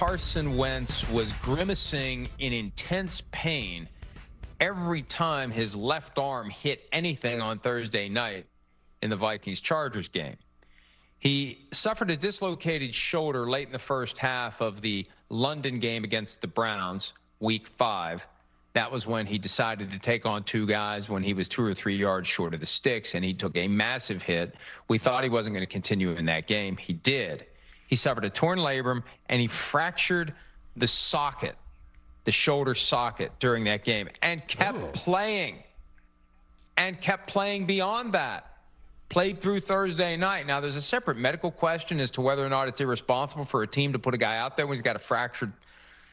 Carson Wentz was grimacing in intense pain every time his left arm hit anything on Thursday night in the Vikings-Chargers game. He suffered a dislocated shoulder late in the first half of the London game against the Browns, week 5. That was when he decided to take on 2 guys when he was 2 or 3 yards short of the sticks, and he took a massive hit. We thought he wasn't going to continue in that game. He did. He suffered a torn labrum, and he fractured the socket, the shoulder socket during that game, and kept playing beyond that. Played through Thursday night. Now, there's a separate medical question as to whether or not it's irresponsible for a team to put a guy out there when he's got a fractured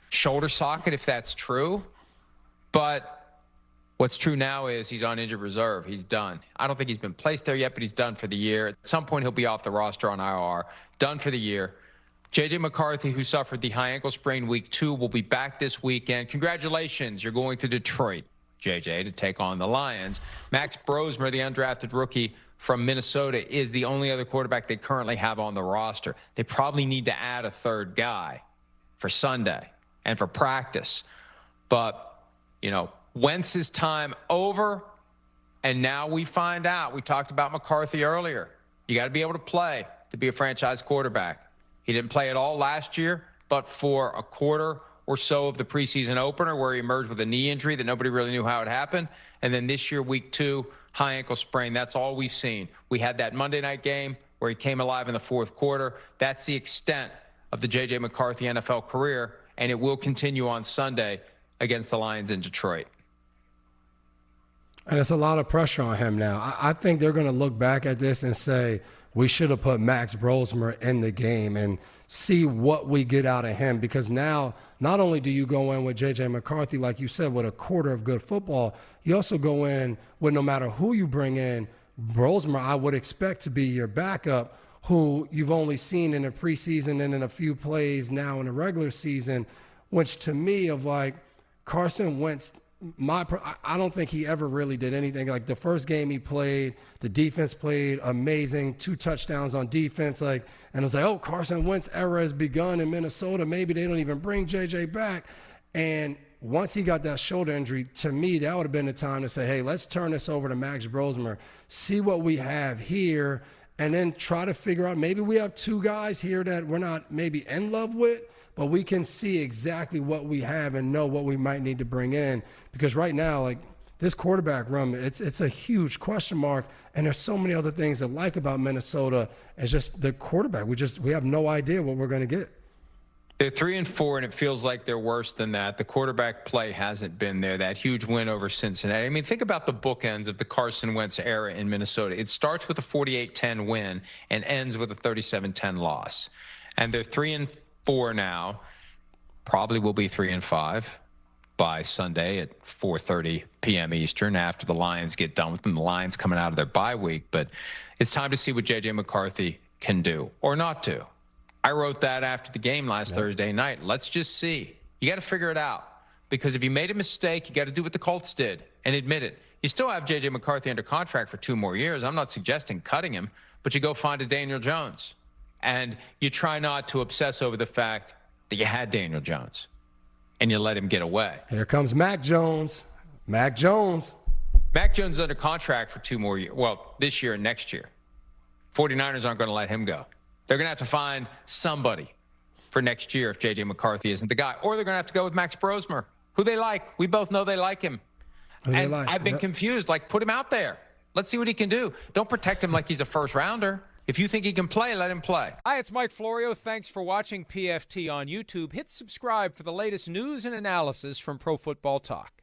shoulder socket, if that's true. But what's true now is he's on injured reserve. He's done. I don't think he's been placed there yet, but he's done for the year. At some point, he'll be off the roster on IR. Done for the year. J.J. McCarthy, who suffered the high ankle sprain week 2, will be back this weekend. Congratulations. You're going to Detroit, J.J., to take on the Lions. Max Brosmer, the undrafted rookie from Minnesota, is the only other quarterback they currently have on the roster. They probably need to add a third guy for Sunday and for practice. But, you know, Wentz's time over, and now we find out. We talked about McCarthy earlier. You got to be able to play to be a franchise quarterback. He didn't play at all last year, but for a quarter or so of the preseason opener where he emerged with a knee injury that nobody really knew how it happened. And then this year, week 2, high ankle sprain. That's all we've seen. We had that Monday night game where he came alive in the fourth quarter. That's the extent of the J.J. McCarthy NFL career, and it will continue on Sunday against the Lions in Detroit. And it's a lot of pressure on him now. I think they're going to look back at this and say, we should have put Max Brosmer in the game and see what we get out of him, because now not only do you go in with J.J. McCarthy, like you said, with a quarter of good football, you also go in with, no matter who you bring in, Brosmer, I would expect to be your backup, who you've only seen in the preseason and in a few plays now in the regular season, which to me of like Carson Wentz, I don't think he ever really did anything. Like the first game he played, the defense played amazing, 2 touchdowns on defense. And it was like, oh, Carson Wentz era has begun in Minnesota. Maybe they don't even bring JJ back. And once he got that shoulder injury, to me, that would have been the time to say, hey, let's turn this over to Max Brosmer, see what we have here, and then try to figure out, maybe we have 2 guys here that we're not maybe in love with, but we can see exactly what we have and know what we might need to bring in. Because right now, like this quarterback room, it's a huge question mark. And there's so many other things I like about Minnesota. It's just the quarterback. We have no idea what we're going to get. They're 3-4, and it feels like they're worse than that. The quarterback play hasn't been there. That huge win over Cincinnati. I mean, think about the bookends of the Carson Wentz era in Minnesota. It starts with a 48-10 win and ends with a 37-10 loss. And they're 3-4 now. Probably will be 3-5 by Sunday at 4:30 p.m. Eastern after the Lions get done with them. The Lions coming out of their bye week. But it's time to see what J.J. McCarthy can do or not do. I wrote that after the game last Thursday night. Let's just see. You got to figure it out, because if you made a mistake, you got to do what the Colts did and admit it. You still have J.J. McCarthy under contract for 2 more years. I'm not suggesting cutting him, but you go find a Daniel Jones. And you try not to obsess over the fact that you had Daniel Jones and you let him get away. Here comes Mac Jones. Mac Jones. Mac Jones is under contract for 2 more years. Well, this year and next year. 49ers aren't going to let him go. They're going to have to find somebody for next year if J.J. McCarthy isn't the guy. Or they're going to have to go with Max Brosmer, who they like. We both know they like him. And I've been confused. Like, put him out there. Let's see what he can do. Don't protect him like he's a first rounder. If you think he can play, let him play. Hi, it's Mike Florio. Thanks for watching PFT on YouTube. Hit subscribe for the latest news and analysis from Pro Football Talk.